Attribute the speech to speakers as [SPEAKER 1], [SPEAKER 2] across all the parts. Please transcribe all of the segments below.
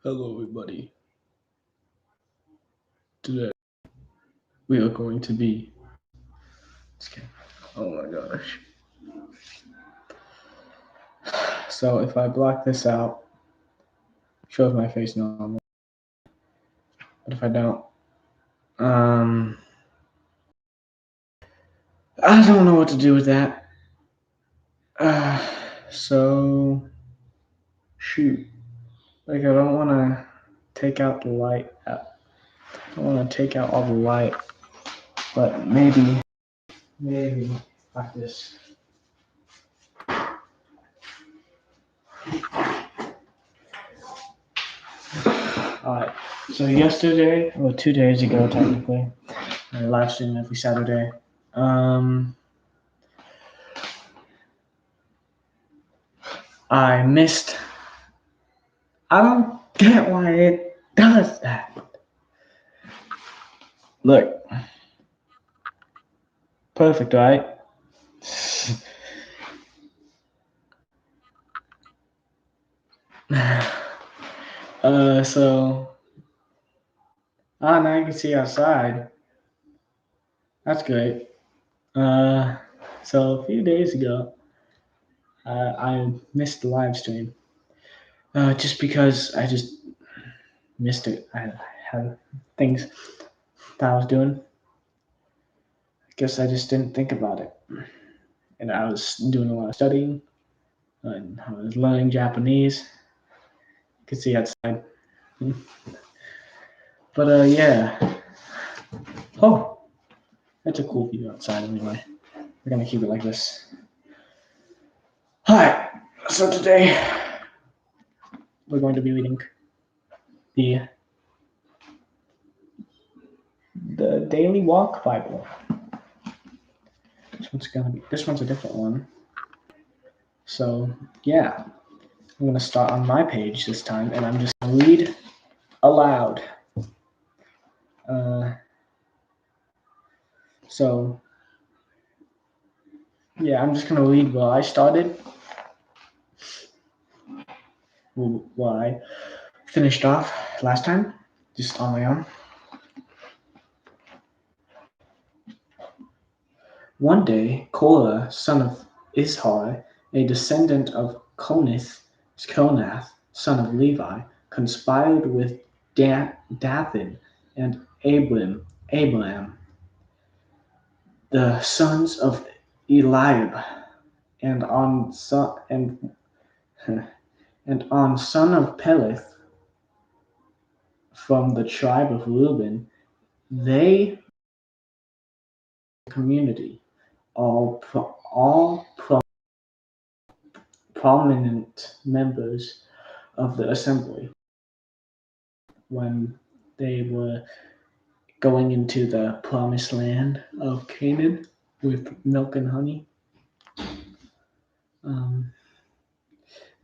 [SPEAKER 1] Hello, everybody. Today we are going to be. Just kidding. Oh my gosh. So if I block this out, shows my face normal. But if I don't, um, I don't know what to do with that. Uh, so shoot. Like I don't want to take out the light. I don't want to take out all the light, but maybe like this. Alright, so yesterday, or 2 days ago technically, I live stream every Saturday. Um, I missed. I don't get why it does that. Look, perfect, right? So, now you can see outside. That's great. Uh, so a few days ago, I missed the live stream. Just because I just missed it. I had things that I was doing. I guess I just didn't think about it. And I was doing a lot of studying, and I was learning Japanese. You can see outside. But yeah. Oh, that's a cool view outside anyway. We're gonna keep it like this. Alright, so today we're going to be reading the Daily Walk Bible. This one's a different one. So yeah, I'm gonna start on my page this time, and I'm just gonna read aloud. So yeah, I'm just gonna read where I started, where I finished off last time, just on my own. One day, Korah, son of Izhar, a descendant of Konath, son of Levi, conspired with Dathan and Abiram, the sons of Eliab, and on son of Peleth from the tribe of Reuben. They community, all prominent members of the assembly, when they were going into the promised land of Canaan with milk and honey.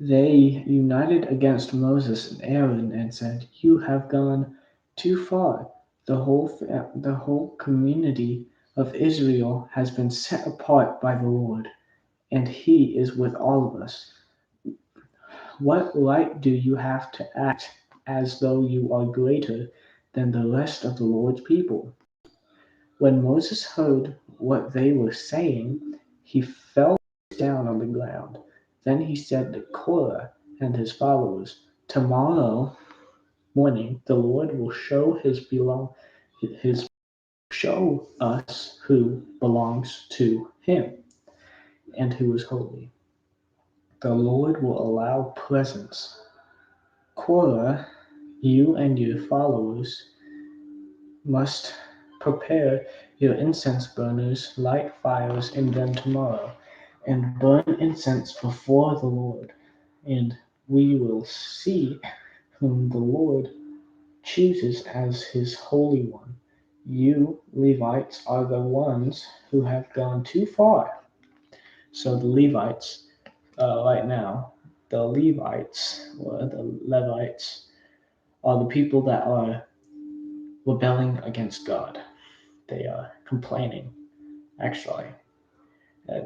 [SPEAKER 1] They united against Moses and Aaron and said, "You have gone too far. The whole community of Israel has been set apart by the Lord, and He is with all of us. What right do you have to act as though you are greater than the rest of the Lord's people?" When Moses heard what they were saying, he fell down on the ground. Then he said to Korah and his followers, "Tomorrow morning the Lord will show us who belongs to Him and who is holy. The Lord will allow presents. Korah, you and your followers must prepare your incense burners, light fires in them tomorrow, and burn incense before the Lord, and we will see whom the Lord chooses as His Holy One. You Levites are the ones who have gone too far." So the Levites, right now, the Levites, or the Levites, are the people that are rebelling against God. They are complaining, actually,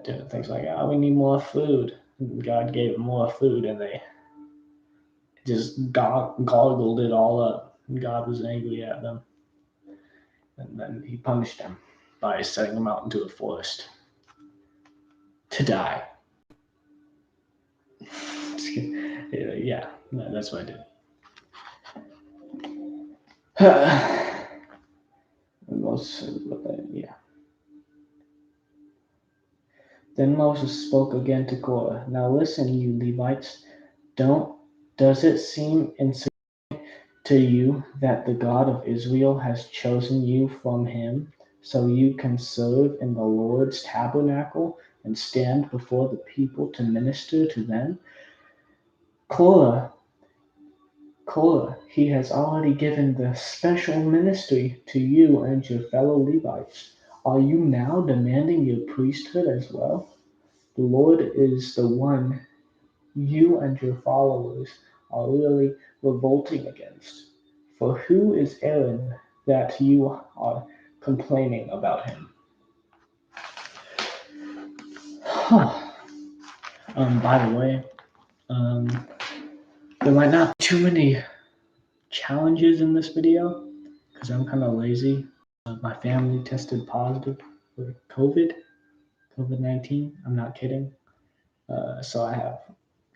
[SPEAKER 1] doing things like, "Oh, we need more food." And God gave them more food, and just goggled it all up. God was angry at them. And then he punished them by setting them out into a forest to die. Yeah, that's what I did. Yeah. Then Moses spoke again to Korah. Now listen, you Levites, does it seem insignificant to you that the God of Israel has chosen you from him, so you can serve in the Lord's tabernacle and stand before the people to minister to them? Korah, he has already given the special ministry to you and your fellow Levites. Are you now demanding your priesthood as well? The Lord is the one you and your followers are really revolting against. For who is Aaron that you are complaining about him? By the way, there might not be too many challenges in this video because I'm kind of lazy. My family tested positive for COVID-19. I'm not kidding. So I have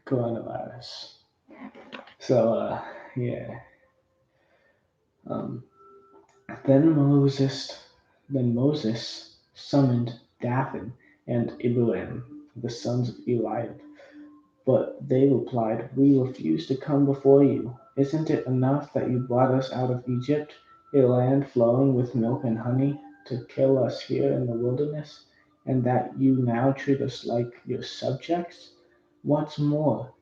[SPEAKER 1] coronavirus. So, yeah. Then Moses summoned Dathan and Abiram, the sons of Eliab. But they replied, "We refuse to come before you. Isn't it enough that you brought us out of Egypt, a land flowing with milk and honey, to kill us here in the wilderness, and that you now treat us like your subjects? What's more,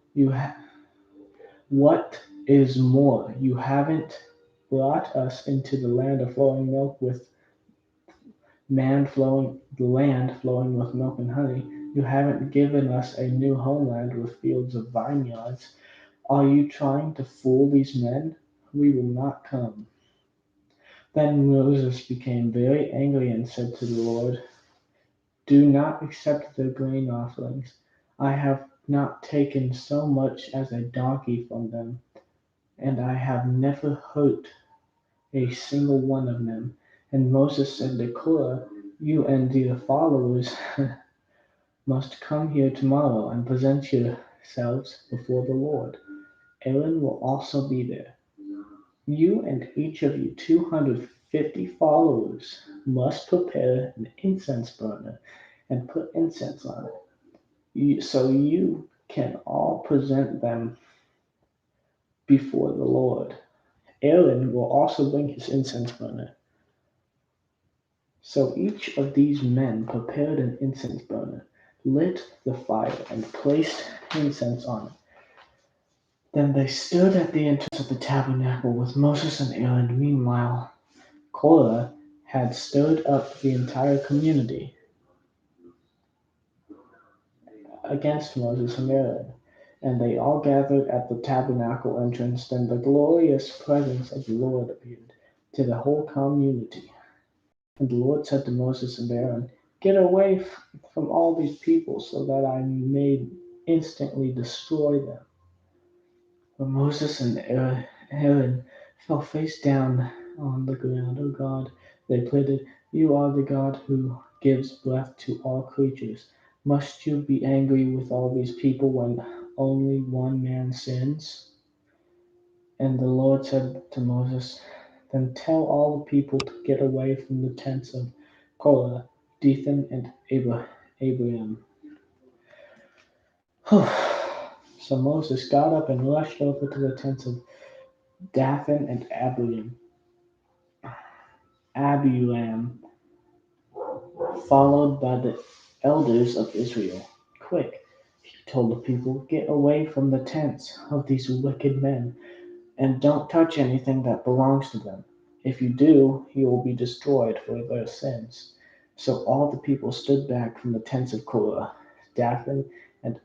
[SPEAKER 1] what is more, you haven't brought us into the land of flowing milk with the land flowing with milk and honey. You haven't given us a new homeland with fields of vineyards. Are you trying to fool these men? We will not come." Then Moses became very angry and said to the Lord, "Do not accept their grain offerings. I have not taken so much as a donkey from them, and I have never hurt a single one of them." And Moses said to Korah, "You and your followers must come here tomorrow and present yourselves before the Lord. Aaron will also be there. You and each of you 250 followers must prepare an incense burner and put incense on it, so you can all present them before the Lord. Aaron will also bring his incense burner." So each of these men prepared an incense burner, lit the fire, and placed incense on it. Then they stood at the entrance of the tabernacle with Moses and Aaron. Meanwhile, Korah had stirred up the entire community against Moses and Aaron, and they all gathered at the tabernacle entrance. Then the glorious presence of the Lord appeared to the whole community. And the Lord said to Moses and Aaron, "Get away from all these people so that I may instantly destroy them." But Moses and Aaron fell face down on the ground. "O God," they pleaded, "you are the God who gives breath to all creatures. Must you be angry with all these people when only one man sins?" And the Lord said to Moses, "Then tell all the people to get away from the tents of Korah, Dathan, and Abiram." So Moses got up and rushed over to the tents of Dathan and Abiram, followed by the elders of Israel. "Quick," he told the people, "get away from the tents of these wicked men, and don't touch anything that belongs to them. If you do, you will be destroyed for their sins." So all the people stood back from the tents of Korah, Dathan, and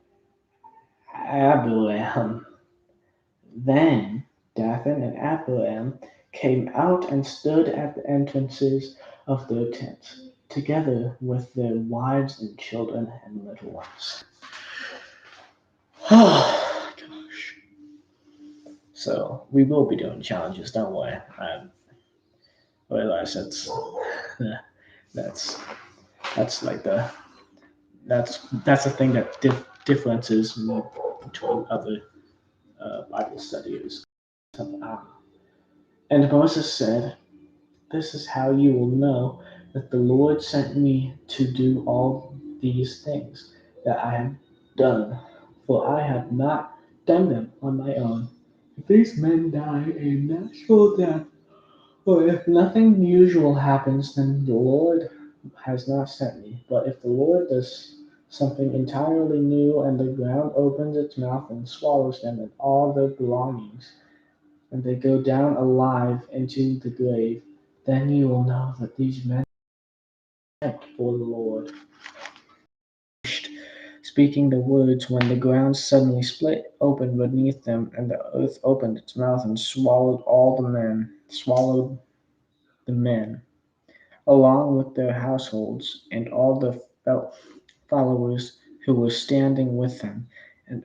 [SPEAKER 1] Abiram. Then Dathan and Abiram came out and stood at the entrances of their tents, together with their wives and children and little ones. Oh, gosh. So we will be doing challenges. Don't worry. I realize that's that's like that's the thing that differences me between other Bible studies. And Moses said, "This is how you will know that the Lord sent me to do all these things that I have done, for I have not done them on my own. If these men die a natural death, or if nothing unusual happens, then the Lord has not sent me. But if the Lord does something entirely new, and the ground opens its mouth and swallows them and all their belongings, and they go down alive into the grave, then you will know that these men are sent for the Lord." Speaking the words, when the ground suddenly split open beneath them, and the earth opened its mouth and swallowed the men, along with their households, and all the followers who were standing with them, and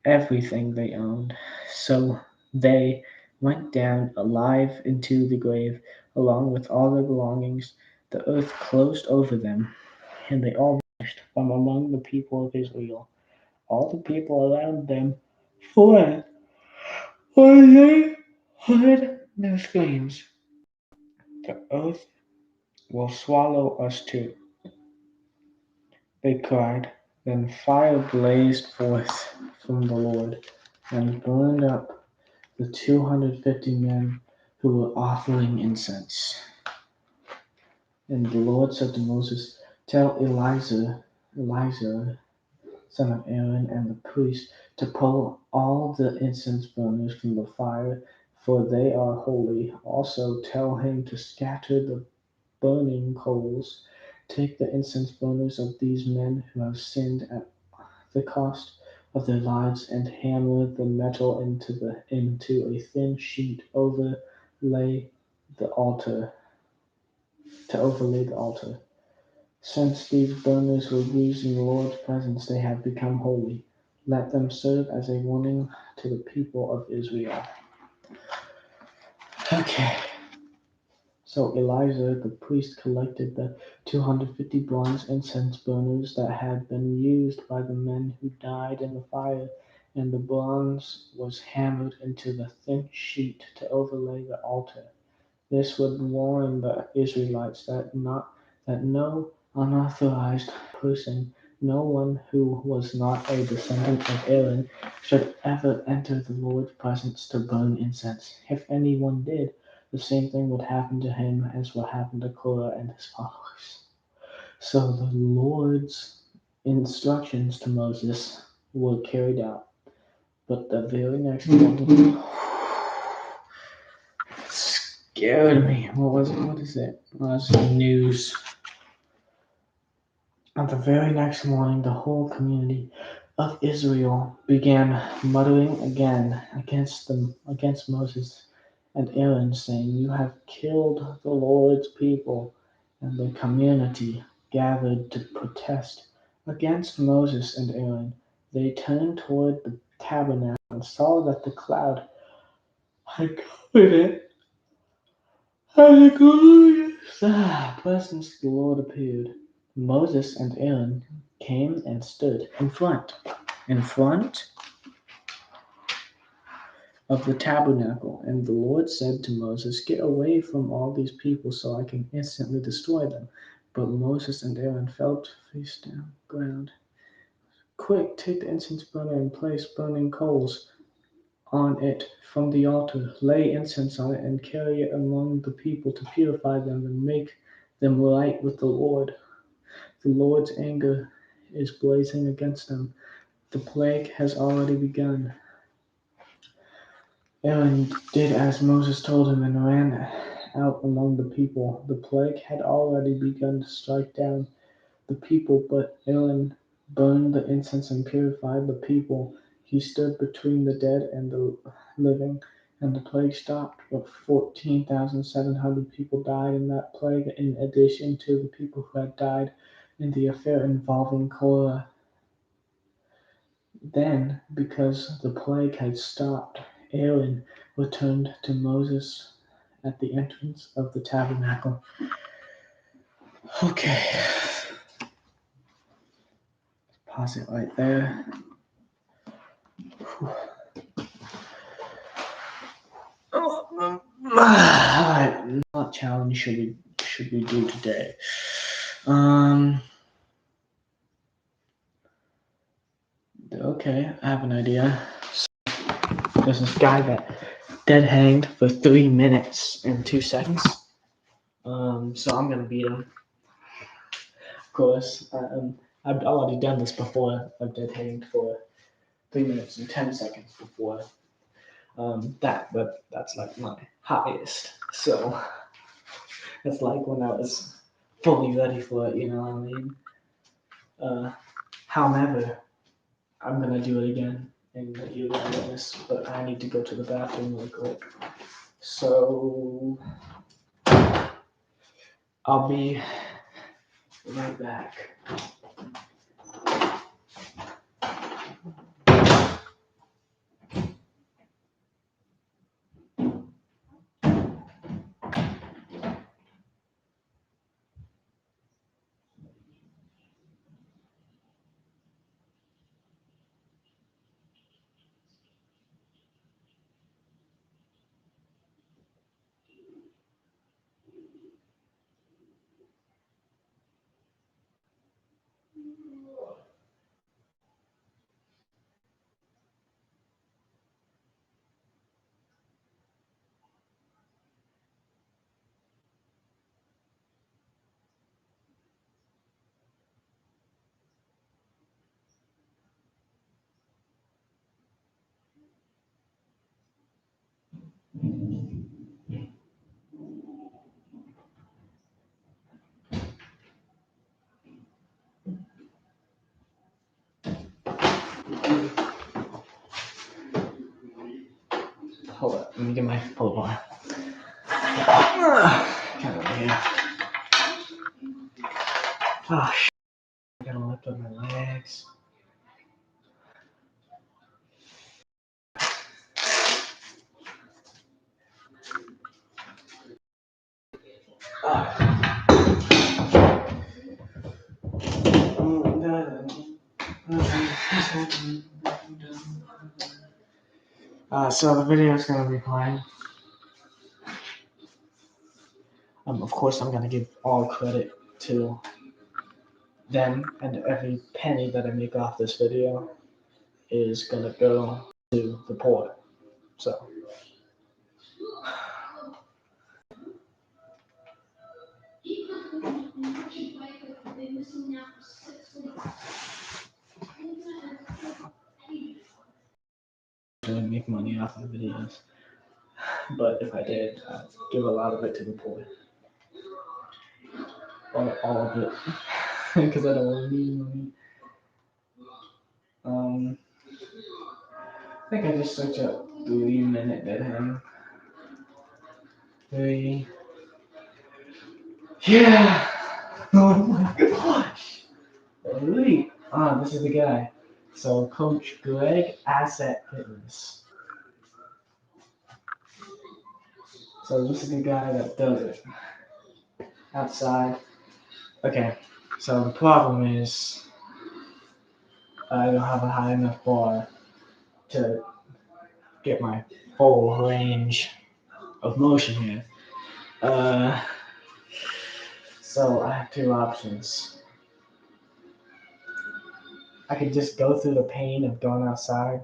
[SPEAKER 1] everything they owned. So they went down alive into the grave, along with all their belongings. The earth closed over them, and they all vanished from among the people of Israel. All the people around them fled, for they heard their screams. "The earth will swallow us too," they cried. Then fire blazed forth from the Lord, and burned up the 250 men who were offering incense. And the Lord said to Moses, "Tell Eleazar, son of Aaron, and the priest, to pull all the incense burners from the fire, for they are holy. Also tell him to scatter the burning coals. Take the incense burners of these men who have sinned at the cost of their lives, and hammer the metal into a thin sheet overlay the altar to overlay the altar. Since these burners were used in the Lord's presence, they have become holy. Let them serve as a warning to the people of Israel." Okay, so Eleazar the priest collected the 250 bronze incense burners that had been used by the men who died in the fire, and the bronze was hammered into the thin sheet to overlay the altar. This would warn the Israelites that no unauthorized person, no one who was not a descendant of Aaron, should ever enter the Lord's presence to burn incense. If anyone did, the same thing would happen to him as what happened to Korah and his followers. So the Lord's instructions to Moses were carried out. But the very next morning, scared me. What was it? What is it? Well, it's the news. On the very next morning, the whole community of Israel began muttering again against Moses and Aaron, saying, "You have killed the Lord's people." And the community gathered to protest against Moses and Aaron. They turned toward the tabernacle and saw that the cloud had covered it, and the glorious presence of the Lord appeared. Moses and Aaron came and stood in front of the tabernacle, and the Lord said to Moses, "Get away from all these people so I can instantly destroy them." But Moses and Aaron fell face down ground. "Quick, take the incense burner and place burning coals on it from the altar. Lay incense on it and carry it among the people to purify them and make them right with the Lord. The Lord's anger is blazing against them. The plague has already begun." Aaron did as Moses told him and ran out among the people. The plague had already begun to strike down the people, but Aaron burned the incense and purified the people. He stood between the dead and the living, and the plague stopped. But 14,700 people died in that plague, in addition to the people who had died in the affair involving Korah. Then, because the plague had stopped, Aaron returned to Moses at the entrance of the tabernacle. Okay. Pause it right there. Alright, what challenge should we do today? Okay, I have an idea. There's this guy that dead hanged for 3 minutes and 2 seconds. So I'm gonna beat him. Of course, I've already done this before. I've dead hanged for 3 minutes and 10 seconds before. But that's like my highest. So it's like when I was fully ready for it, you know what I mean? However, I'm gonna do it again and you're gonna witness, but I need to go to the bathroom really quick. So I'll be right back. Hold up, let me get my pull bar. Get over here. Oh, I gotta lift up my legs. So the video is gonna be playing. Of course, I'm gonna give all credit to them, and every penny that I make off this video is gonna go to the poor. So. I don't make money off my videos, but if I did, I'd give a lot of it to the poor. Or all of it, because I don't really need money. I think I just searched up 3-minute dead hang. 3. Yeah! Oh my gosh! Elite! This is the guy. So, Coach Greg Asset Fitness. So, this is the guy that does it. Outside. Okay, so the problem is I don't have a high enough bar to get my full range of motion here. So I have 2 options. I could just go through the pain of going outside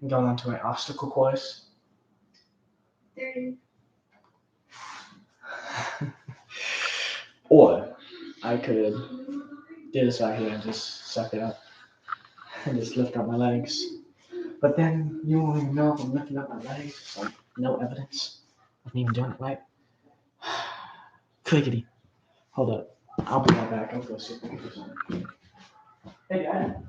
[SPEAKER 1] and going onto my obstacle course. 30. Or I could do this right here and just suck it up and just lift up my legs. But then you won't even know if I'm lifting up my legs. It's like no evidence of me even doing it right. Clickety. Hold up. I'll be right back. I'll go sit down for something. Hey, Dad.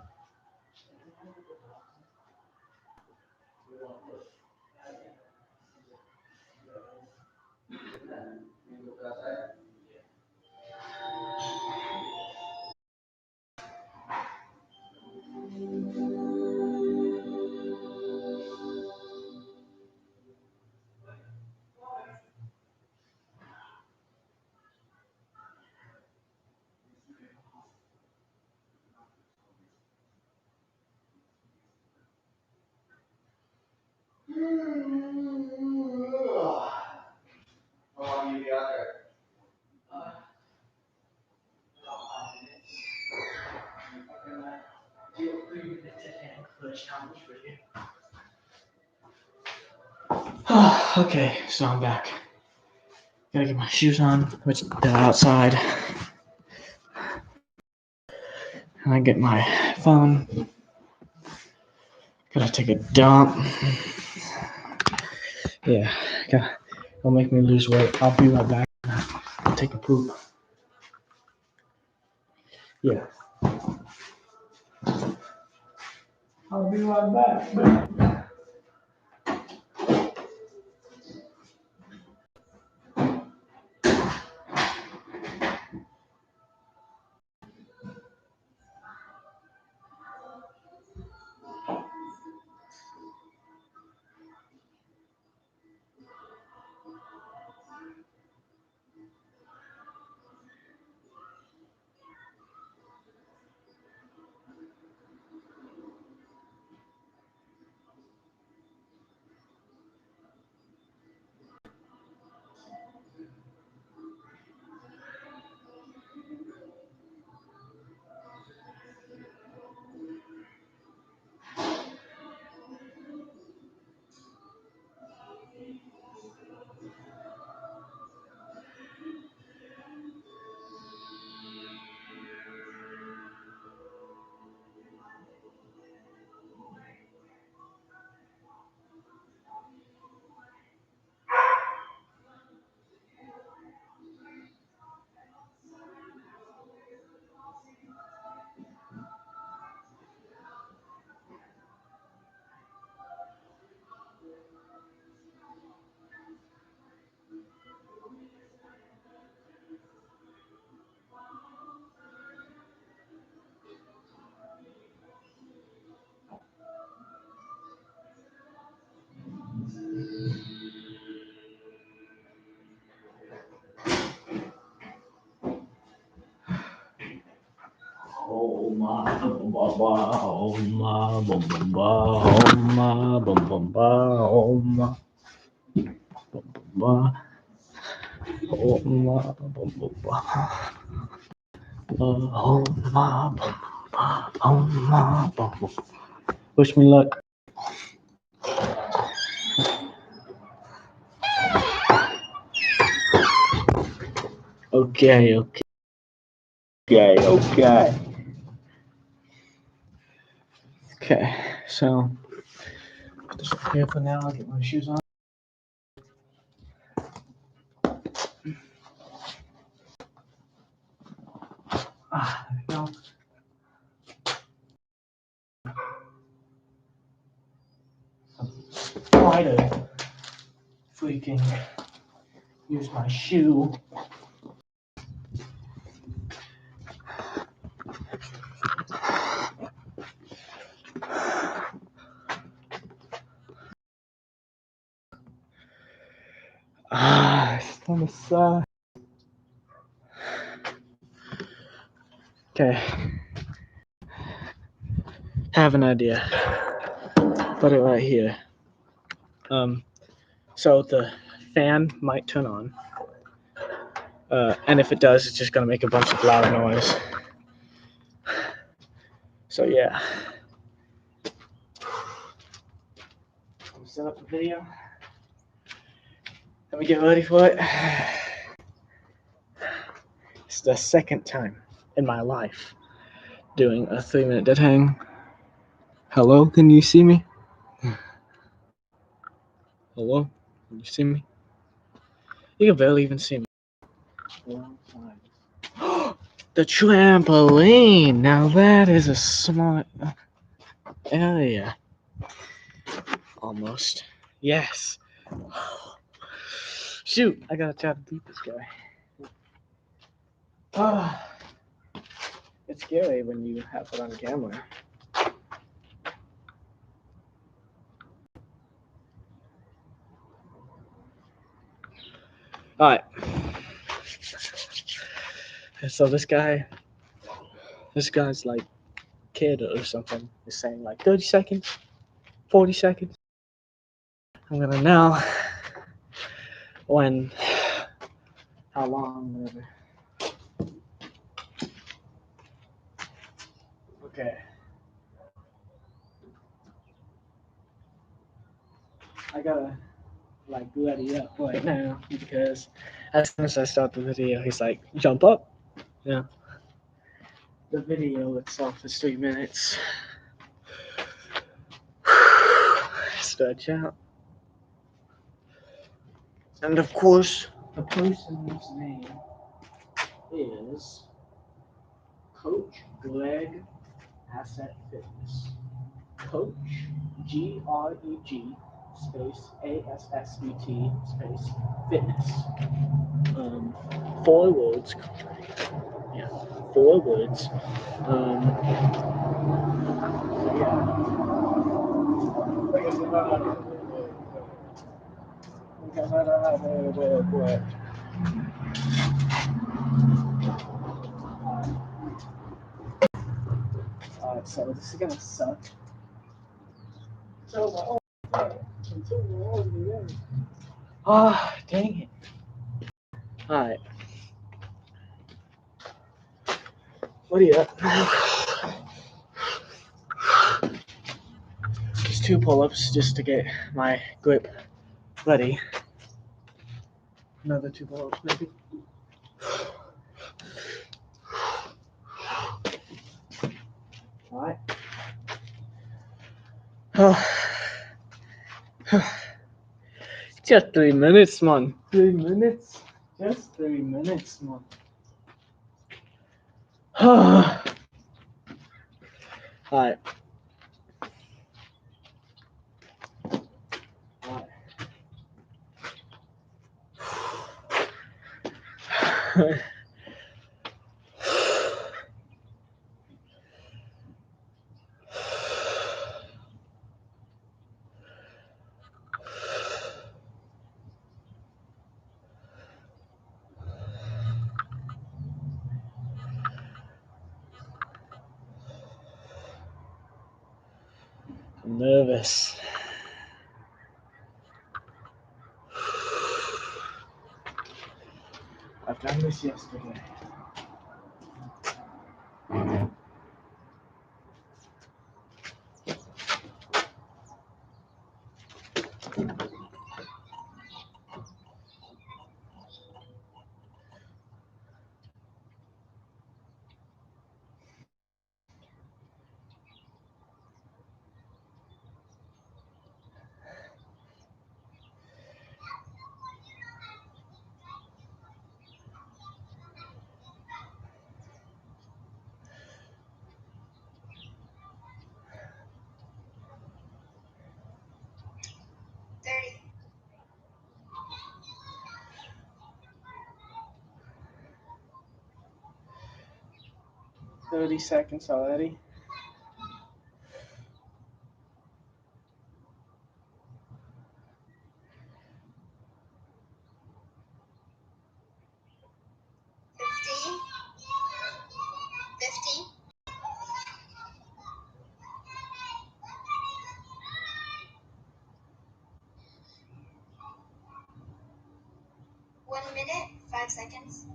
[SPEAKER 1] How long you be out there? 5 minutes. Okay, so I'm back. Gotta get my shoes on, which they're outside. And I get my phone. Gotta take a dump. Yeah, it'll make me lose weight. I'll be right back. I'll take a poop. Yeah. I'll be right back. Oh my, bum bum ba, oh my, bum bum ba, oh my, bum bum ba, oh my, bum bum ba, oh my, bum bum ba, oh my, bum bum ba, oh my, bum bum. Wish me luck. Okay. Okay, so put this up here for now. I'll get my shoes on. There we go. Try to freaking use my shoe. It's on the side. Okay. Have an idea. Put it right here. So the fan might turn on. And if it does, it's just gonna make a bunch of loud noise. So yeah. Set up the video. Let me get ready for it. It's the second time in my life doing a 3-minute dead hang. Hello, can you see me? Hello, can you see me? You can barely even see me. The trampoline! Now that is a smart area. Almost. Yes. Shoot, I gotta try to beat this guy. It's scary when you have it on camera. Alright. So this guy's like kid or something is saying like 30 seconds, 40 seconds. I'm gonna know when, how long, whatever. Okay. I gotta like ready up right now because as soon as I start the video, he's like, jump up. Yeah. The video itself is 3 minutes. Stretch out. And of course, the person's name is Coach Greg Asset Fitness. Coach, Greg, space ASSET, space fitness. 4 words. Yeah, 4 words. Alright, so this is gonna suck. So, ah, dang it. Alright. What do you Just 2 pull-ups just to get my grip ready. Another 2 pull-ups maybe. Alright. Just 3 minutes, man. 3 minutes? Just 3 minutes, man. Alright. Alright. I'm nervous. I've done this yesterday. Thirty seconds already.
[SPEAKER 2] Seconds.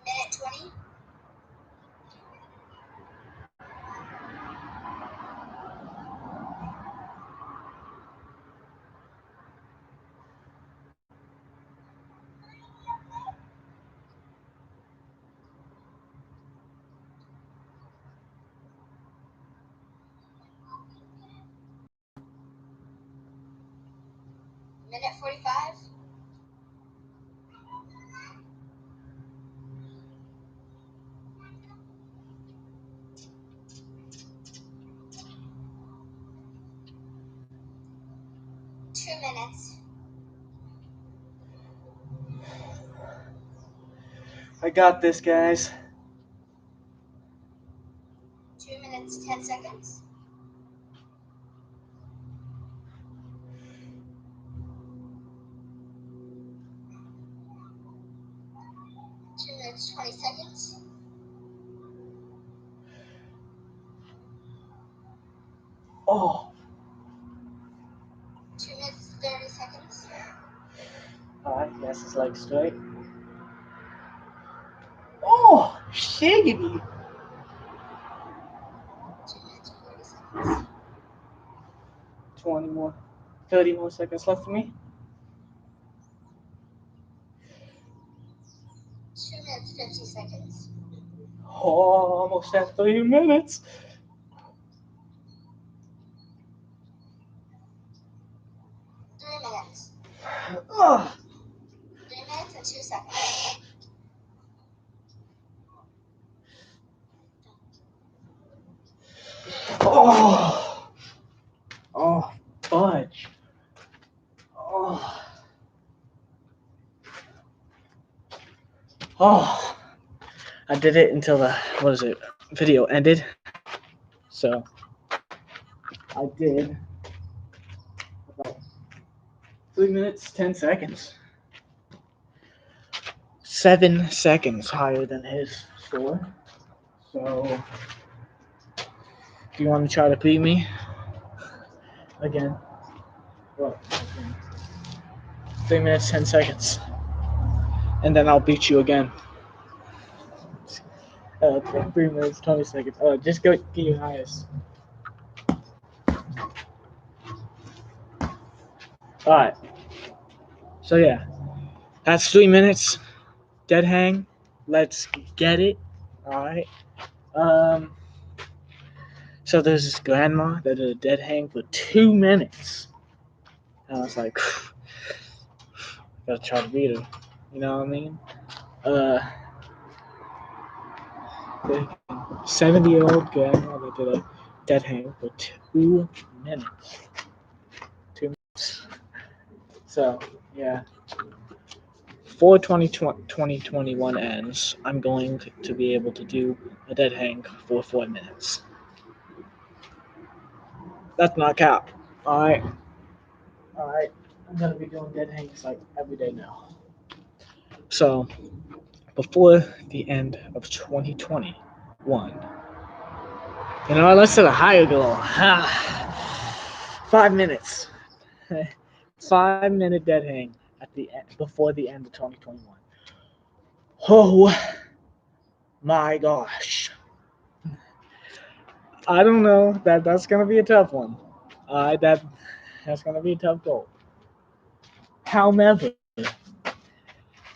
[SPEAKER 2] Minute 20. Minute 45. Minutes.
[SPEAKER 1] I got this, guys.
[SPEAKER 2] 2 minutes, 10 seconds. minutes, 20 seconds.
[SPEAKER 1] Oh.
[SPEAKER 2] 2 minutes, 30 seconds.
[SPEAKER 1] Alright, yes, his leg straight. Oh, shiggity.
[SPEAKER 2] 2 minutes, 40 seconds.
[SPEAKER 1] 20 more, 30 more seconds left for me.
[SPEAKER 2] 2 minutes, 50 seconds.
[SPEAKER 1] Oh, almost at 3 minutes.
[SPEAKER 2] 3 minutes.
[SPEAKER 1] Oh.
[SPEAKER 2] 3 minutes and 2 seconds.
[SPEAKER 1] Oh. Oh, fudge. Oh. Oh. I did it until the, video ended. So, I did about 3 minutes, 10 seconds. 7 seconds higher than his score. So, do you want to try to beat me? Again. What? 3 minutes, 10 seconds. And then I'll beat you again. 3 minutes, 20 seconds. Just go get your highest. Alright. So yeah. That's 3 minutes. Dead hang. Let's get it. Alright. So there's this grandma that did a dead hang for 2 minutes. And I was like, gotta try to beat her. You know what I mean? The 70-year-old grandma that did a dead hang for 2 minutes. 2 minutes. So, yeah. Before 2021 ends, I'm going to be able to do a dead hang for 4 minutes. That's not cap. Alright. I'm gonna be doing dead hangs like every day now. So, before the end of 2021, let's set a higher goal. 5 minutes. 5-minute dead hang at the end, before the end of 2021. Oh my gosh. I don't know. That's gonna be a tough one. That's gonna be a tough goal. However,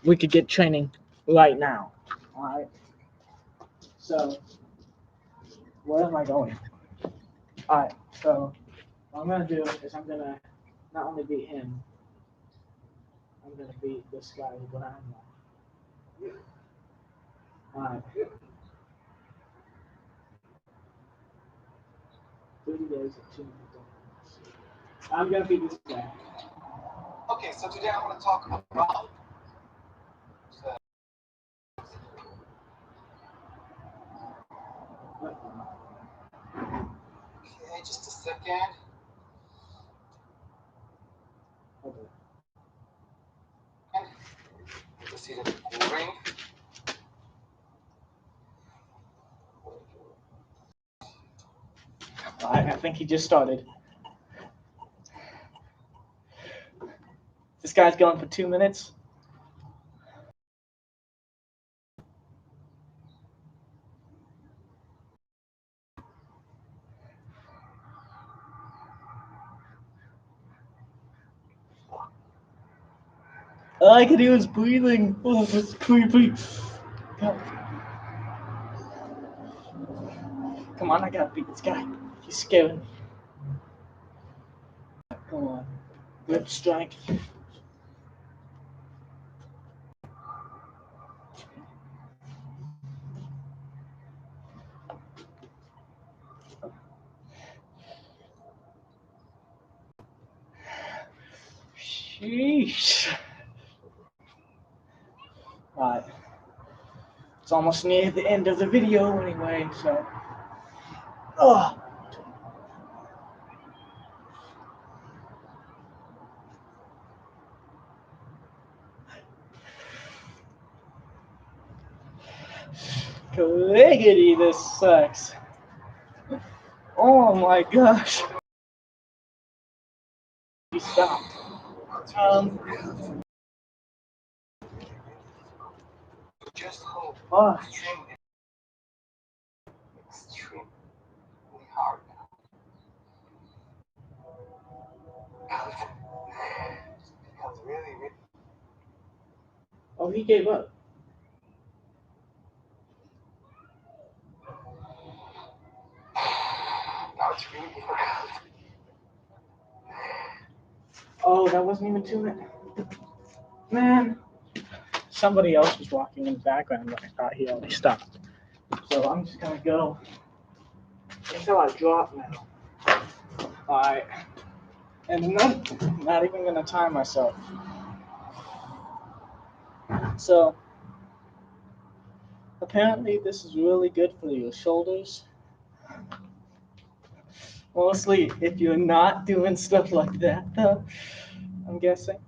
[SPEAKER 1] we could get training right now. Alright. So, where am I going? Alright, so what I'm gonna do is I'm gonna not only beat him, I'm gonna beat this guy when I'm Alright. 30 days of 2 minutes. I'm gonna beat this guy.
[SPEAKER 3] Okay, so today I want to talk about okay, just a second.
[SPEAKER 1] Okay.
[SPEAKER 3] Let's see the recording.
[SPEAKER 1] I think he just started. This guy's going for 2 minutes. All I could do was breathing. Oh, it's creepy. Come on, I gotta beat this guy. He's scaring me. Come on. Grip strength. Sheesh. Alright. It's almost near the end of the video anyway, so. Oh. Clickety, this sucks. Oh my gosh. He stopped.
[SPEAKER 3] Just hope
[SPEAKER 1] Oh,
[SPEAKER 3] extremely hard now. Becomes really, really.
[SPEAKER 1] oh, he gave up.
[SPEAKER 3] Now it's really difficult.
[SPEAKER 1] Oh, that wasn't even 2 minutes. Man. Somebody else was walking in the background, but I thought he already stopped. So I'm just gonna go until I drop now. Alright. And I'm not even gonna time myself. So apparently this is really good for your shoulders. Mostly if you're not doing stuff like that though, I'm guessing.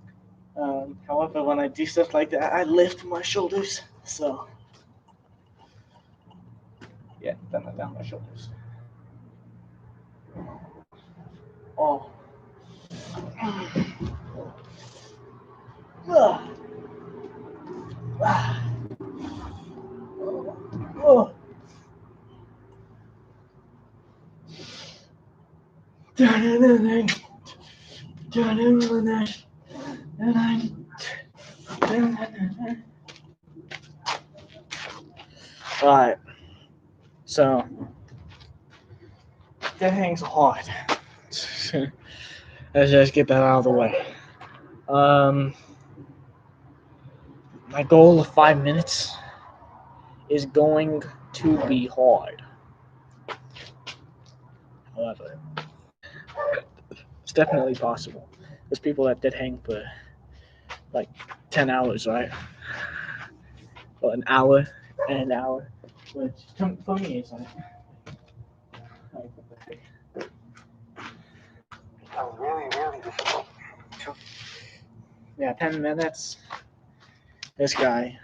[SPEAKER 1] However, when I do stuff like that, I lift my shoulders. So yeah, down my shoulders. Oh. Oh. Alright, so that hangs hard. Let's just get that out of the way. My goal of 5 minutes is going to be hard. However, it's definitely possible. There's people that did hang for like 10 hours, right? Or an hour and an hour, which for me is like
[SPEAKER 3] Becomes really, really difficult.
[SPEAKER 1] yeah, 10 minutes. This guy.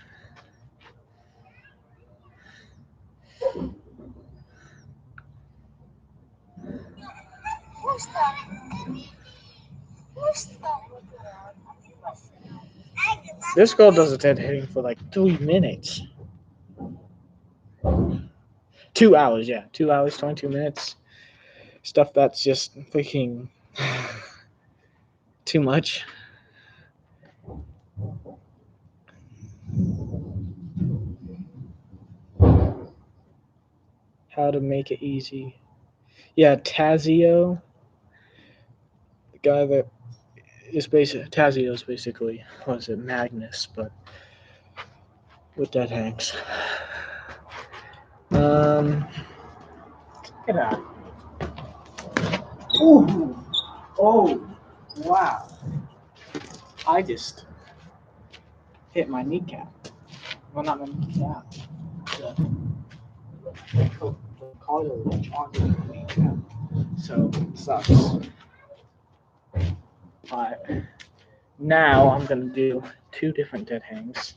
[SPEAKER 2] Who's that? Who's that?
[SPEAKER 1] This girl does a dead hitting for like 3 minutes. 2 hours, yeah. 2 hours, 22 minutes. Stuff that's just freaking too much. How to make it easy. Yeah, Tazio. The guy that is basically Tazio is basically Magnus, but with dead hangs. Get out. Ooh. Oh, wow. I just hit my kneecap. Well, not my kneecap. The cartilage onto my kneecap. So, it sucks. Alright. Now I'm going to do 2 different dead hangs,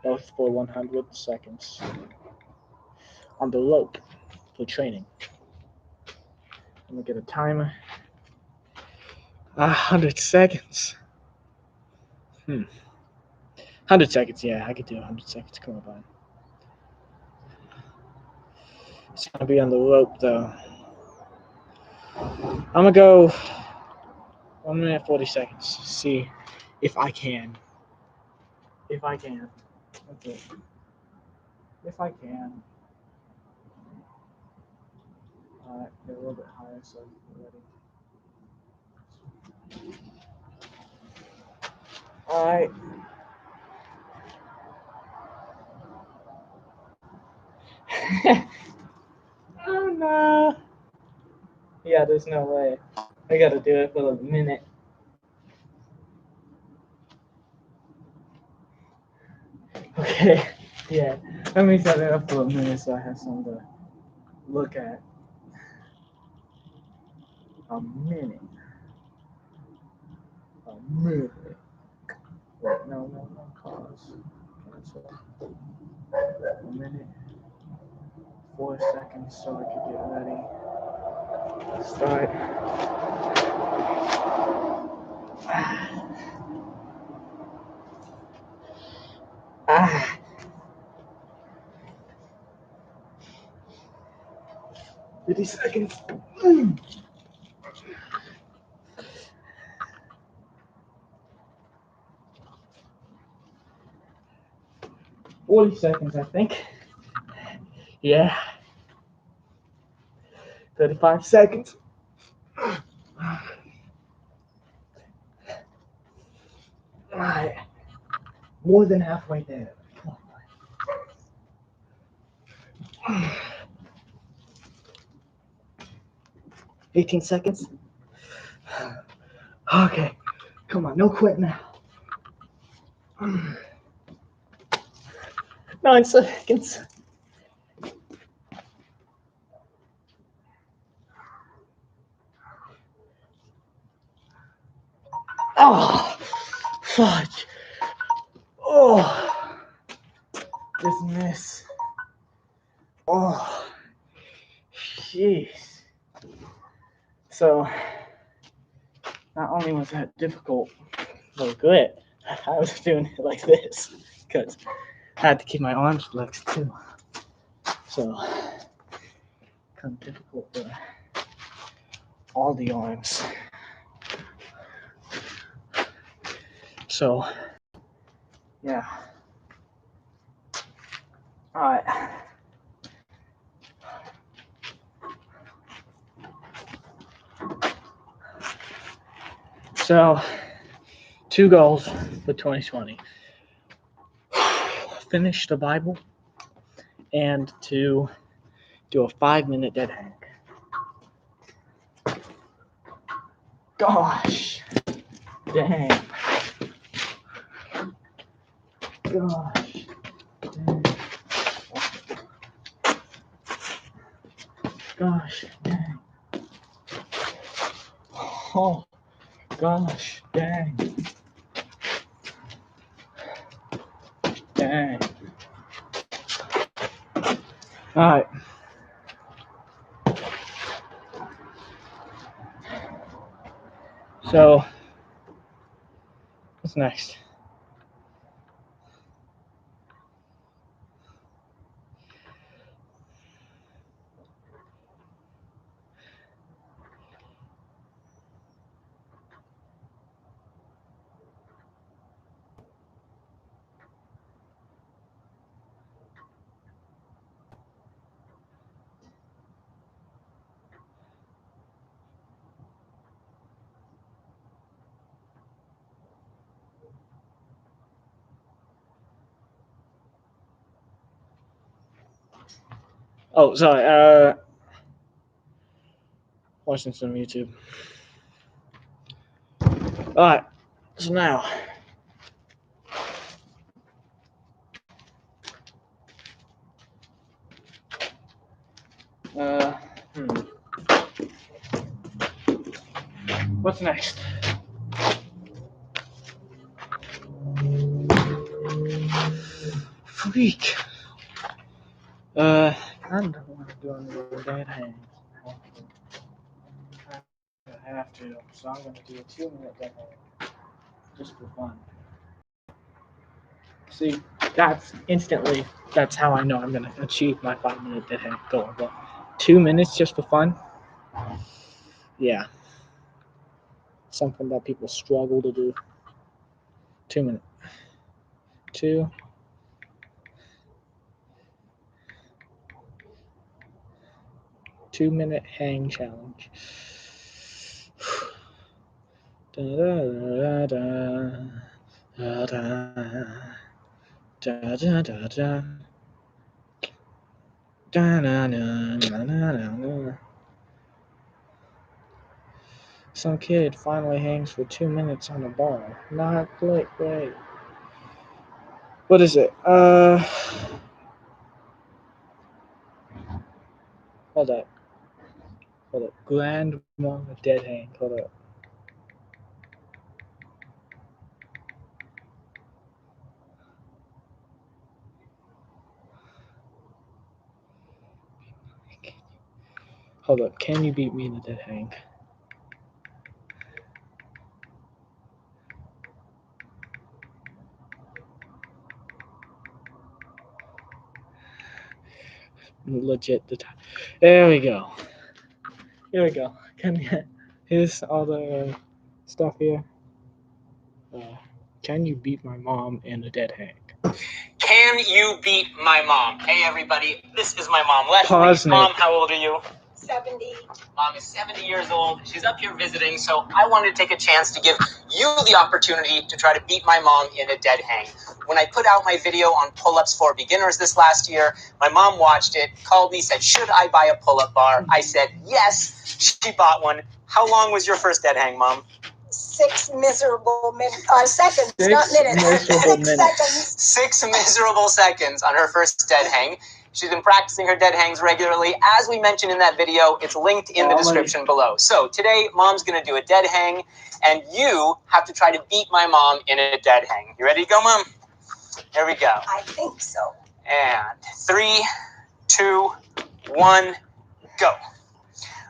[SPEAKER 1] both for 100 seconds on the rope for training. I'm going to get a timer. 100 seconds. 100 seconds, yeah, I could do 100 seconds. Come on, bud. It's going to be on the rope, though. I'm going to go 1 minute 40 seconds. See if I can. If I can. Okay. If I can. Get a little bit higher so I'm ready. Alright. Oh no. Yeah, there's no way. I gotta do it for a minute. Okay. Yeah. Let me set it up for a minute so I have something to look at. A minute. A minute. Wait, no. Pause. Cancel. A minute. more seconds so I could get ready. Start. Ah. 50 seconds. 40 seconds, I think. Yeah. 35 seconds. Alright. More than halfway there. 18 seconds. Okay. Come on, no quit now. 9 seconds. Oh, fudge. Oh, just miss. Oh, jeez. So, not only was that difficult, but good. I was doing it like this because I had to keep my arms flexed too. So, kind of difficult for all the arms. So, yeah. All right. So, 2 goals for 2020. Finish the Bible and to do a 5-minute dead hang. Gosh. Dang. Gosh. Dang. Gosh. Dang. Oh. Gosh. Dang. Dang. All right. So, what's next? Oh, sorry. Watching some YouTube. All right. So now, what's next? Freak. I don't want to do any dead hangs. I have to, so I'm going to do a 2-minute dead hang, just for fun. See, that's how I know I'm going to achieve my 5-minute dead hang goal. But 2 minutes just for fun? Yeah. Something that people struggle to do. 2 minutes. 2-minute hang challenge. Da, da, da, da, da, da, da, da. Da, da, da, da, da, da. Some kid finally hangs for 2 minutes on a bar. Not great. What is it? Hold up. Grandma dead hang. Hold up. Hold up. Can you beat me in the dead hang? Legit the time. There we go. Here we go. Here's all the stuff here. Can you beat my mom in a dead hang?
[SPEAKER 4] Can you beat my mom? Hey everybody, this is my mom, Leslie.
[SPEAKER 1] Pause,
[SPEAKER 4] Mom,
[SPEAKER 1] Nick.
[SPEAKER 4] how old are you?
[SPEAKER 2] 70.
[SPEAKER 4] Mom is 70 years old. She's up here visiting, so I wanted to take a chance to give you the opportunity to try to beat my mom in a dead hang. When I put out my video on pull-ups for beginners this last year, my mom watched it, called me, said, should I buy a pull-up bar? I said, yes. She bought one. How long was your first dead hang, Mom?
[SPEAKER 2] 6 miserable seconds,
[SPEAKER 1] 6
[SPEAKER 2] not minutes.
[SPEAKER 1] miserable minutes.
[SPEAKER 4] 6 miserable seconds on her first dead hang. She's been practicing her dead hangs regularly. As we mentioned in that video, it's linked in the description below. So today, Mom's going to do a dead hang, and you have to try to beat my mom in a dead hang. You ready to go, Mom? Here we go.
[SPEAKER 2] I think so.
[SPEAKER 4] And 3, 2, 1, go.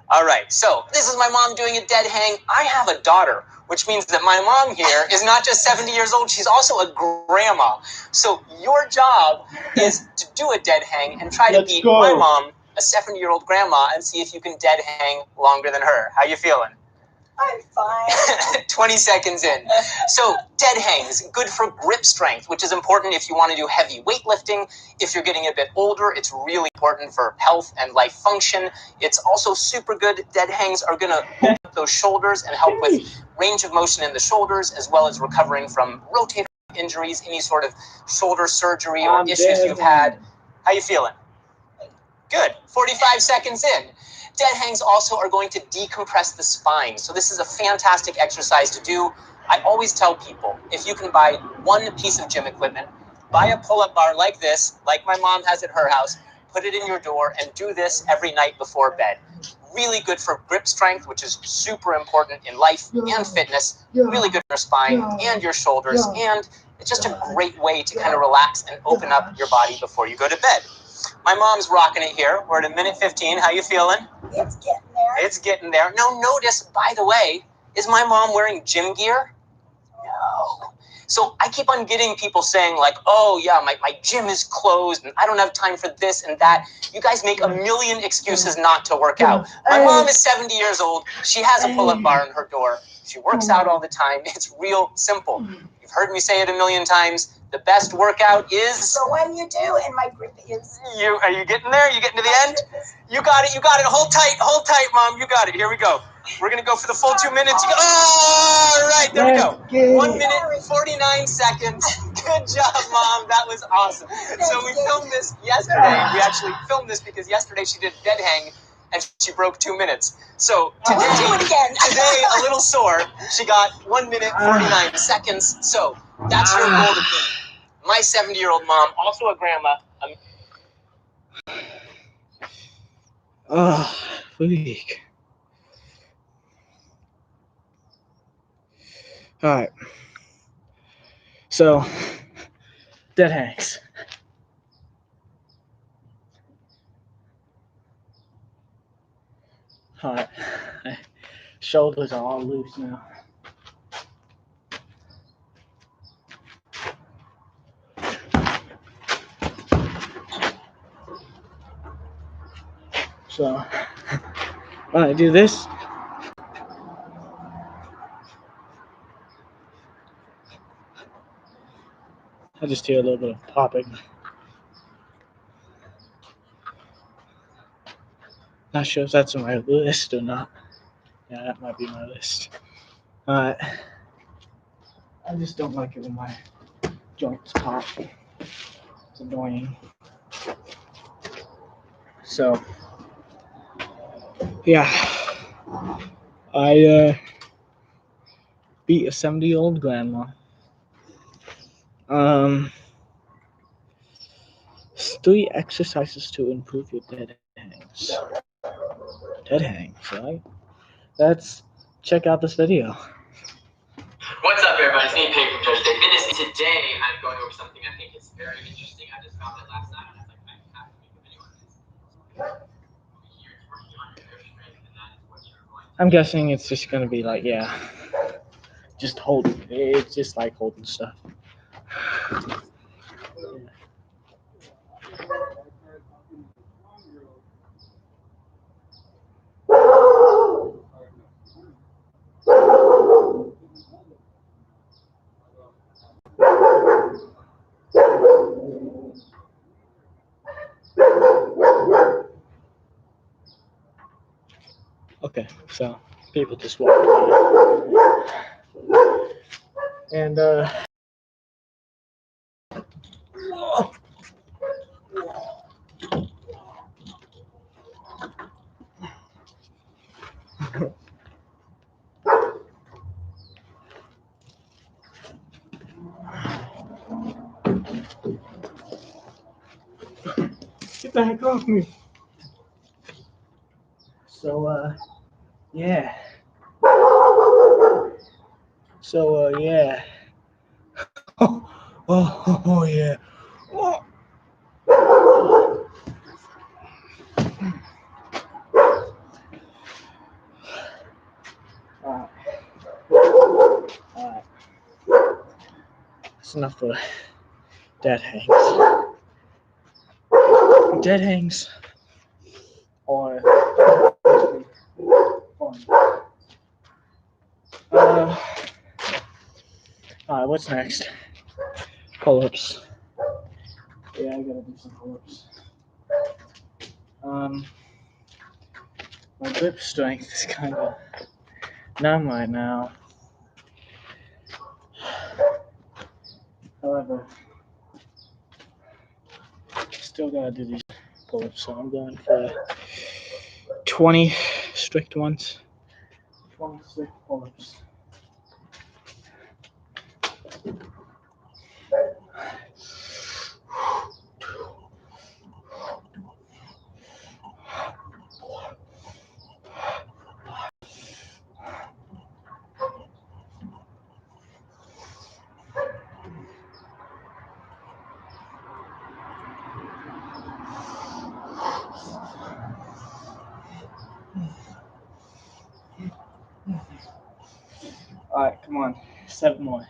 [SPEAKER 4] All right, so this is my mom doing a dead hang. I have a daughter, which means that my mom here is not just 70 years old, she's also a grandma. So your job is to do a dead hang and try to beat my mom, a 70-year-old grandma, and see if you can dead hang longer than her. How you feeling?
[SPEAKER 2] I'm fine.
[SPEAKER 4] 20 seconds in. So dead hangs, good for grip strength, which is important if you want to do heavy weightlifting. If you're getting a bit older, it's really important for health and life function. It's also super good. Dead hangs are going to open up those shoulders and help with range of motion in the shoulders, as well as recovering from rotator injuries, any sort of shoulder surgery or issues you've had. How you feeling? Good. 45 seconds in. Dead hangs also are going to decompress the spine. So this is a fantastic exercise to do. I always tell people, if you can buy one piece of gym equipment, buy a pull-up bar like this, like my mom has at her house, put it in your door, and do this every night before bed. Really good for grip strength, which is super important in life and fitness. Really good for your spine and your shoulders. And it's just a great way to kind of relax and open up your body before you go to bed. My mom's rocking it here. We're at 1:15. How you feeling?
[SPEAKER 2] It's getting there.
[SPEAKER 4] It's getting there. Now notice, by the way, is my mom wearing gym gear? No. So I keep on getting people saying like, oh yeah, my gym is closed and I don't have time for this and that. You guys make a million excuses not to work out. My mom is 70 years old. She has a pull-up bar in her door. She works out all the time. It's real simple. You've heard me say it a million times. The best workout is...
[SPEAKER 2] So when you do, and my grip is...
[SPEAKER 4] Are you getting there? You getting to the end? You got it. Hold tight, Mom. You got it. Here we go. We're going to go for the full 2 minutes. Oh, all right, there we go. 1 minute, 49 seconds. Good job, Mom. That was awesome. So we filmed this yesterday. We actually filmed this because yesterday she did a dead hang and she broke 2 minutes. So today, today a little sore. She got 1 minute, 49 seconds. So that's your goal to beat. My 70-year-old mom, also a grandma.
[SPEAKER 1] Weak. All right. So, dead hangs. All right. Shoulders are all loose now. So, when I do this, I just hear a little bit of popping. Not sure if that's on my list or not. Yeah, that might be my list. Alright. I just don't like it when my joints pop. It's annoying. So, yeah. I beat a 70-year-old grandma. 3 exercises to improve your dead hangs. Dead hangs, right? Let's check out this video.
[SPEAKER 4] What's up, everybody? It's me, Pig from Judge Day Fitness. Today, I'm going over something I think is very interesting. I just found it last night, and I was like, I have to make a video on this. Over here, it's working on your
[SPEAKER 1] I'm guessing it's just gonna be like, yeah, just holding. It's just like holding stuff. Okay, so people just walk by. And get the heck off me. So yeah. So yeah. Oh yeah. Oh. Alright. That's enough for dead hangs. Dead hangs are fun. Alright, what's next? Pull-ups. Yeah, I gotta do some pull-ups. My grip strength is kind of numb right now. However, still gotta do these pull-ups, so I'm going for 20 strict ones. 20 strict pull-ups. Alright, come on. 7 more.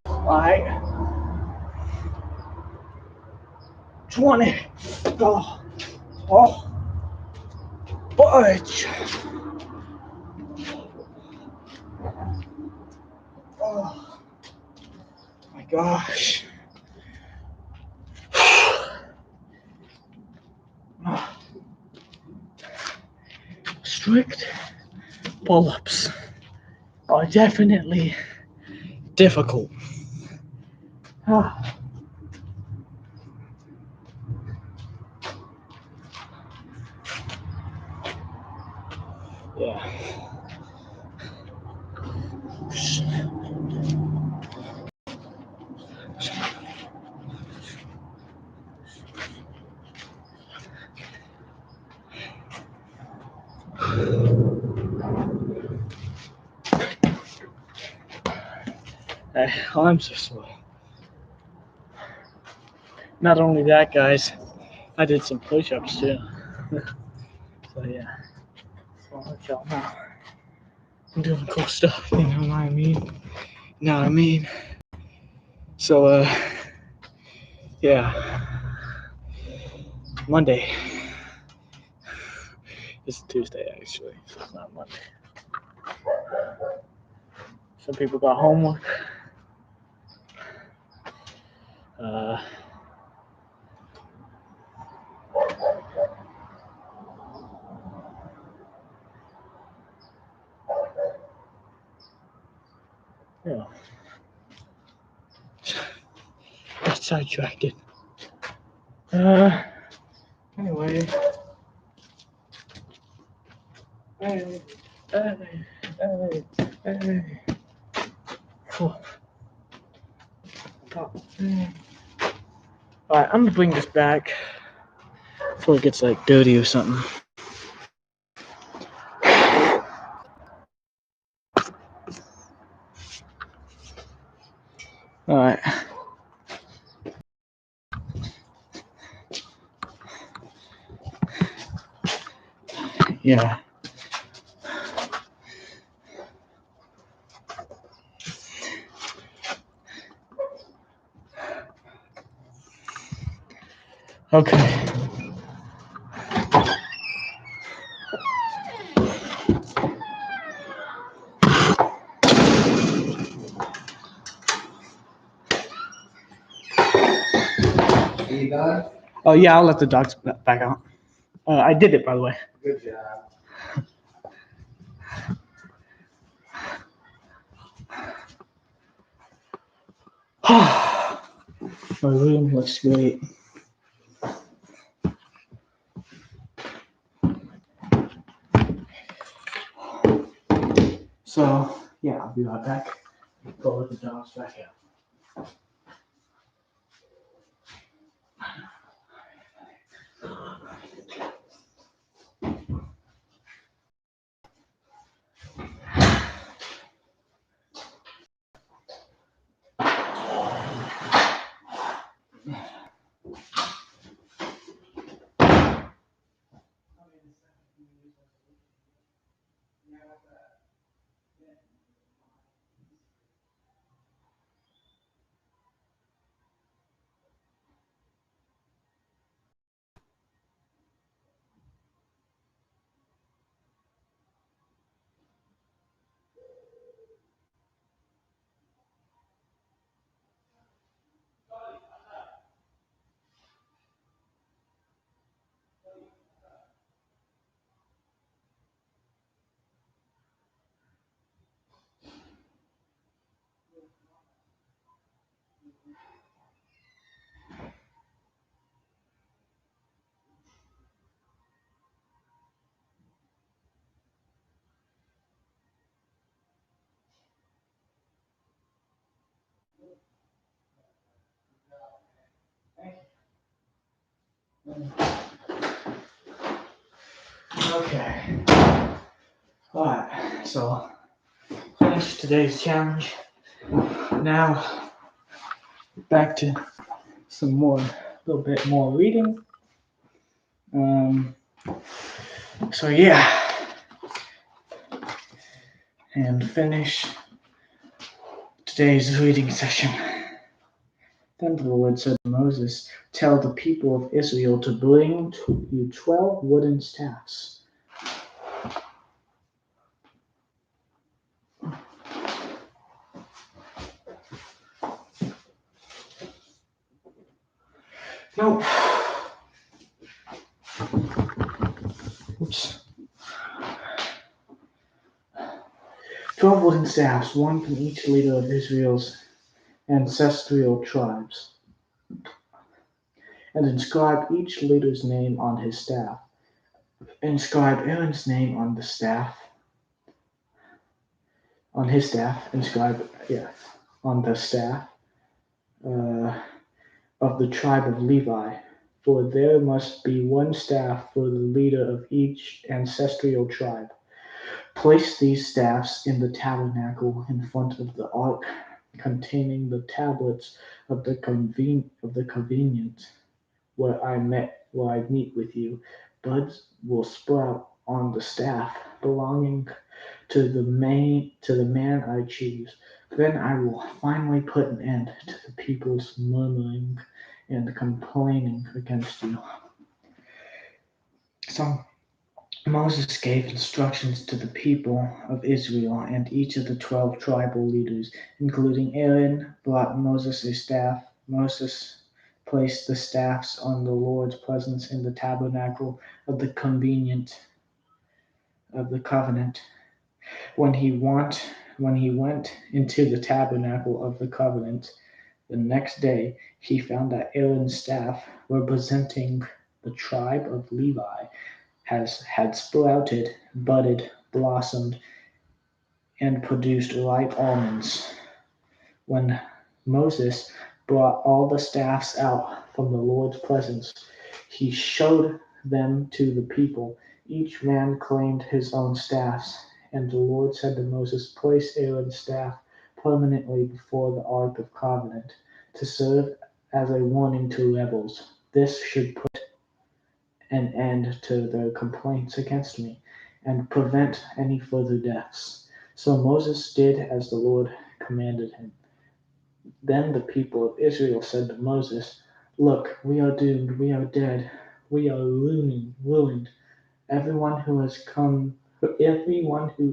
[SPEAKER 1] Alright. 20. Oh. Budge. Oh. My gosh. Strict pull-ups are definitely difficult. Yeah. I'm so sore. Not only that, guys, I did some push-ups too. So yeah, just want to let y'all know I'm doing cool stuff. You know what I mean? You know what I mean? So yeah, Monday. It's Tuesday actually, so it's not Monday. Some people got homework. Yeah. Got sidetracked. Anyway. Hey. Cool. Alright, I'm gonna bring this back before it gets like dirty or something. All right. Yeah. Okay.
[SPEAKER 3] Are you done?
[SPEAKER 1] Oh yeah, I'll let the dogs back out. I did it, by the way.
[SPEAKER 3] Good job.
[SPEAKER 1] My room looks great. So yeah, I'll be right back. Go let the dogs back out. Okay. Alright, so finished today's challenge. Now back to some more, a little bit more reading. So yeah, and finish today's reading session. Then the Lord said to Moses, "Tell the people of Israel to bring to you 12 wooden staffs. No. Oops. 12 wooden staffs, one from each leader of Israel's ancestral tribes, and inscribe each leader's name on his staff. Inscribe Aaron's name on the staff. On his staff, on the staff of the tribe of Levi. For there must be one staff for the leader of each ancestral tribe. Place these staffs in the tabernacle in front of the ark containing the tablets of the covenant where I meet with you. Buds will sprout on the staff belonging to the man I choose. Then I will finally put an end to the people's murmuring and complaining against you." So Moses gave instructions to the people of Israel, and each of the 12 tribal leaders, including Aaron, brought Moses a staff. Moses placed the staffs on the Lord's presence in the tabernacle of the covenant. When he went into the tabernacle of the covenant the next day, he found that Aaron's staff, representing the tribe of Levi, had sprouted, budded, blossomed, and produced ripe almonds. When Moses brought all the staffs out from the Lord's presence, he showed them to the people. Each man claimed his own staffs, and the Lord said to Moses, "Place Aaron's staff permanently before the Ark of Covenant, to serve as a warning to rebels. This should put an end to their complaints against me, and prevent any further deaths." So Moses did as the Lord commanded him. Then the people of Israel said to Moses, "Look, we are doomed, we are dead, we are ruined. Everyone who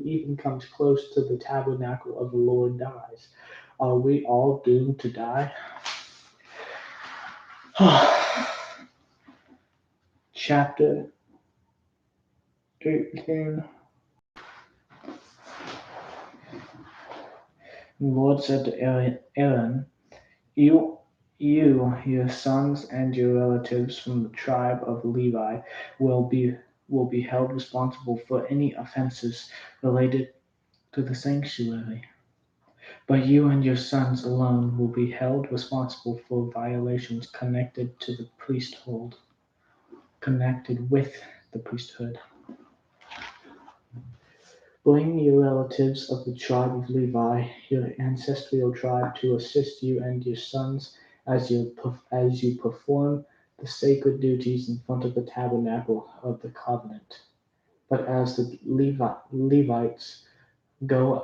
[SPEAKER 1] even comes close to the tabernacle of the Lord dies. Are we all doomed to die?" Chapter 18. The Lord said to Aaron, You, your sons, and your relatives from the tribe of Levi will be held responsible for any offenses related to the sanctuary. But you and your sons alone will be held responsible for violations connected with the priesthood. Bring your relatives of the tribe of Levi, your ancestral tribe, to assist you and your sons as you perform the sacred duties in front of the tabernacle of the covenant. But as the Levites go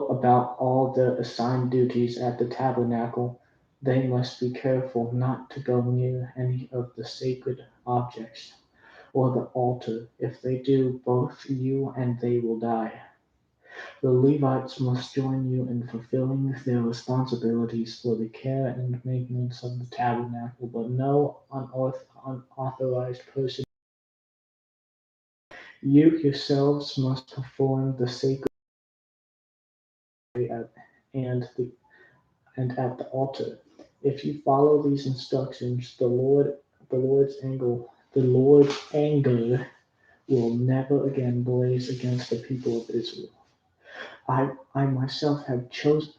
[SPEAKER 1] about all their assigned duties at the tabernacle, they must be careful not to go near any of the sacred objects or the altar. If they do, both you and they will die. The Levites must join you in fulfilling their responsibilities for the care and maintenance of the tabernacle, but no unauthorized person. You yourselves must perform the sacred and at the altar. If you follow these instructions, the Lord's anger will never again blaze against the people of Israel. I myself have chosen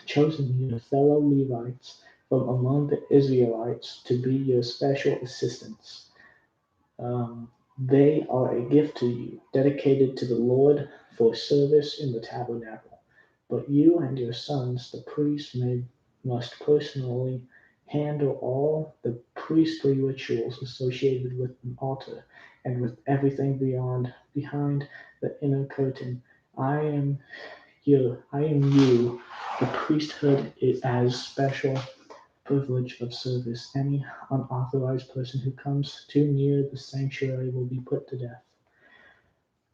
[SPEAKER 1] your fellow Levites from among the Israelites to be your special assistants. They are a gift to you, dedicated to the Lord for service in the tabernacle. But you and your sons, the priests, must personally handle all the priestly rituals associated with the altar and with everything behind the inner curtain. I am you. The priesthood as special privilege of service. Any unauthorized person who comes too near the sanctuary will be put to death.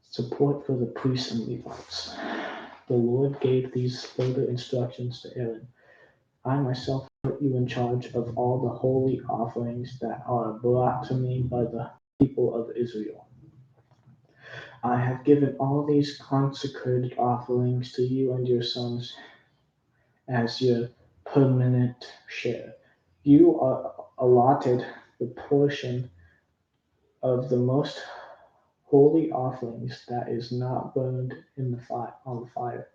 [SPEAKER 1] Support for the priests and Levites. The Lord gave these further instructions to Aaron. I myself put you in charge of all the holy offerings that are brought to me by the people of Israel. I have given all these consecrated offerings to you and your sons as your permanent share. You are allotted the portion of the most holy offerings that is not burned on the fire.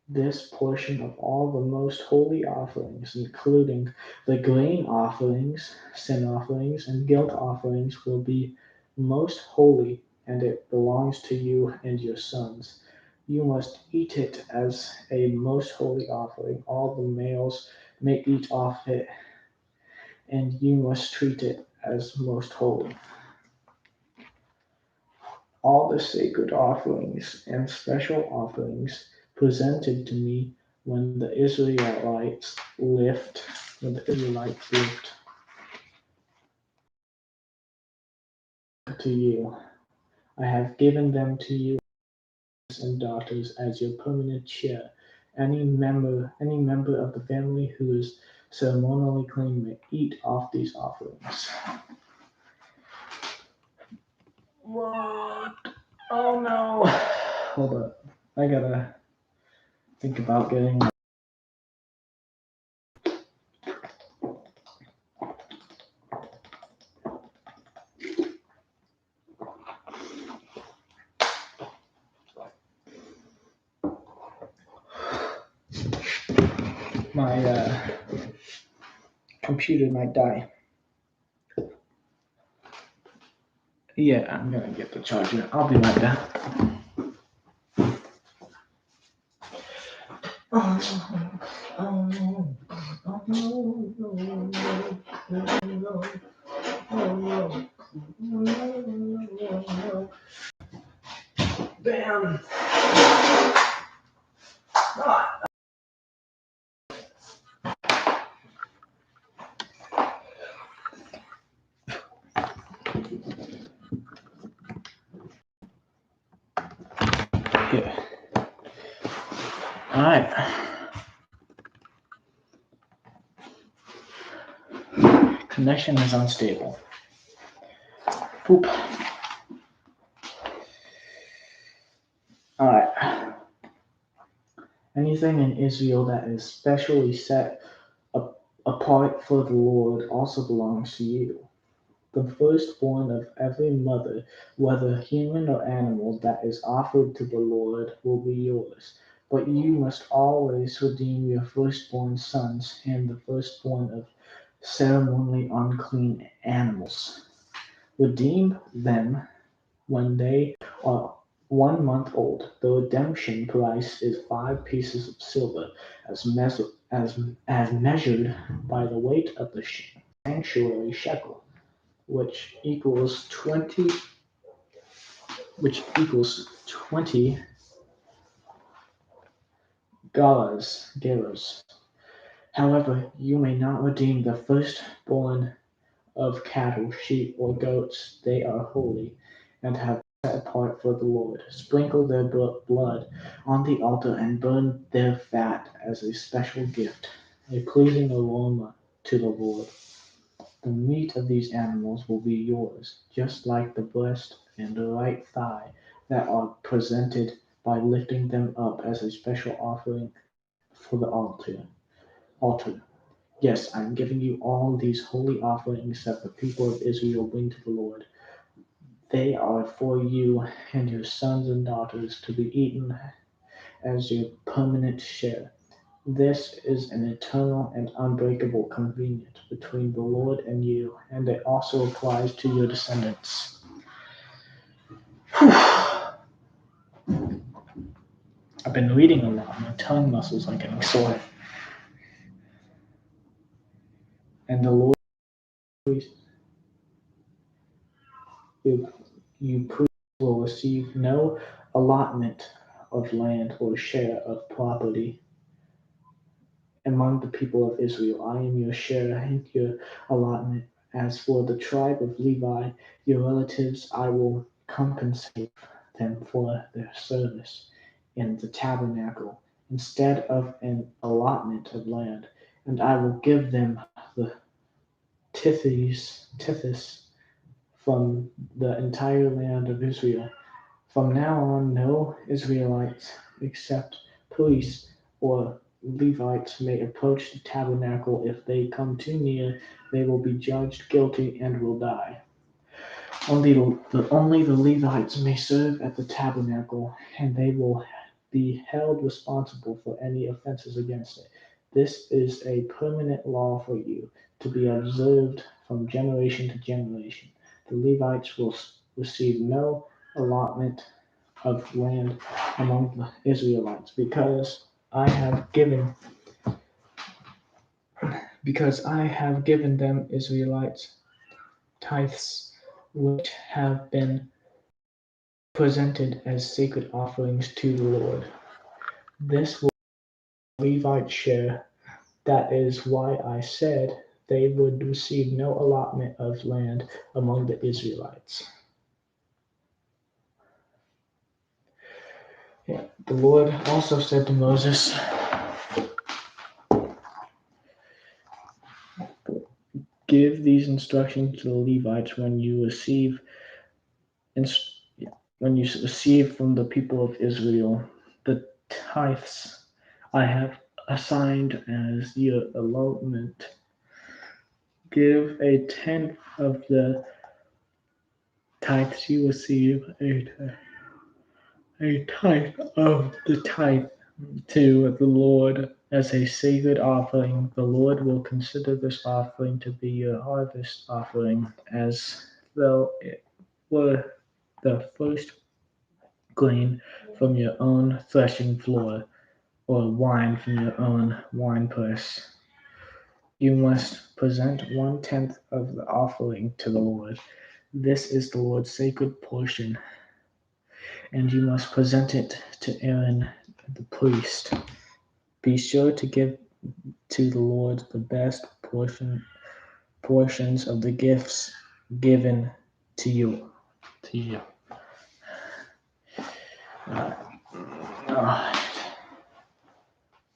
[SPEAKER 1] This portion of all the most holy offerings, including the grain offerings, sin offerings, and guilt offerings, will be most holy, and it belongs to you and your sons. You must eat it as a most holy offering. All the males may eat off it, and you must treat it as most holy. All the sacred offerings and special offerings presented to me when the Israelites lived to you, I have given them to you and daughters as your permanent share. Any member of the family who is ceremonially clean may eat off these offerings. What? Oh no. Hold up. I gotta think about getting my computer might die. Yeah, I'm gonna get the charger. I'll be right back. Bam! Here. Alright. Connection is unstable. Poop. Alright. Anything in Israel that is specially set apart for the Lord also belongs to you. The firstborn of every mother, whether human or animal, that is offered to the Lord will be yours. But you must always redeem your firstborn sons and the firstborn of ceremonially unclean animals. Redeem them when they are 1 month old. The redemption price is 5 pieces of silver, as measured by the weight of the sanctuary shekel, which equals 20 gerahs. However, you may not redeem the firstborn of cattle, sheep, or goats. They are holy and have been set apart for the Lord. Sprinkle their blood on the altar and burn their fat as a special gift, a pleasing aroma to the Lord. The meat of these animals will be yours, just like the breast and the right thigh that are presented by lifting them up as a special offering for the altar. Yes, I am giving you all these holy offerings that the people of Israel bring to the Lord. They are for you and your sons and daughters to be eaten as your permanent share. This is an eternal and unbreakable covenant between the Lord and you, and it also applies to your descendants. I've been reading a lot. My tongue muscles are getting sore. And the Lord, you priests will receive no allotment of land or share of property among the people of Israel. I am your share and your allotment. As for the tribe of Levi, your relatives, I will compensate them for their service in the tabernacle instead of an allotment of land, and I will give them the tithes from the entire land of Israel. From now on, no Israelites except priests or Levites may approach the tabernacle. If they come too near, they will be judged guilty and will die. Only the Levites may serve at the tabernacle, and they will be held responsible for any offenses against it. This is a permanent law for you, to be observed from generation to generation. The Levites will receive no allotment of land among the Israelites, because I have given them Israelites tithes, which have been presented as sacred offerings to the Lord. This will be Levite share. That is why I said they would receive no allotment of land among the Israelites. Yeah. The Lord also said to Moses, give these instructions to the Levites when you receive from the people of Israel the tithes I have assigned as your allotment. Give a tenth of the tithes you receive, a tithe of the tithe to the Lord as a sacred offering. The Lord will consider this offering to be your harvest offering, as though it were the first grain from your own threshing floor, or wine from your own winepress. You must present 1/10 of the offering to the Lord. This is the Lord's sacred portion, and you must present it to Aaron the priest. Be sure to give to the Lord the best portions of the gifts given to you.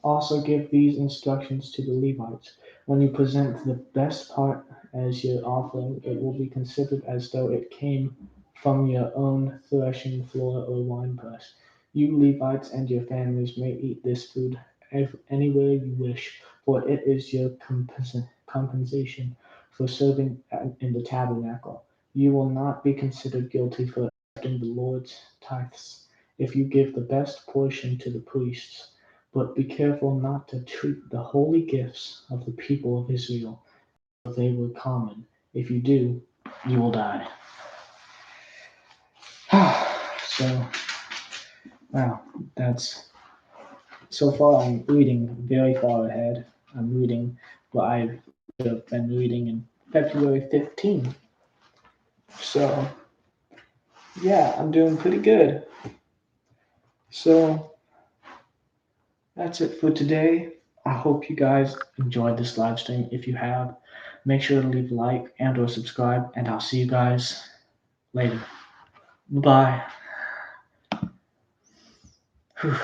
[SPEAKER 1] Also give these instructions to the Levites. When you present the best part as your offering, it will be considered as though it came from your own threshing floor or winepress. You Levites and your families may eat this food anywhere you wish, for it is your compensation for serving in the tabernacle. You will not be considered guilty for accepting the Lord's tithes if you give the best portion to the priests. But be careful not to treat the holy gifts of the people of Israel as if they were common. If you do, you will die. So, wow, that's so far. I'm reading very far ahead. I'm reading what I've been reading in February 15. So, yeah, I'm doing pretty good. So, that's it for today. I hope you guys enjoyed this live stream. If you have, make sure to leave a like and or subscribe, and I'll see you guys later. Bye. Whew.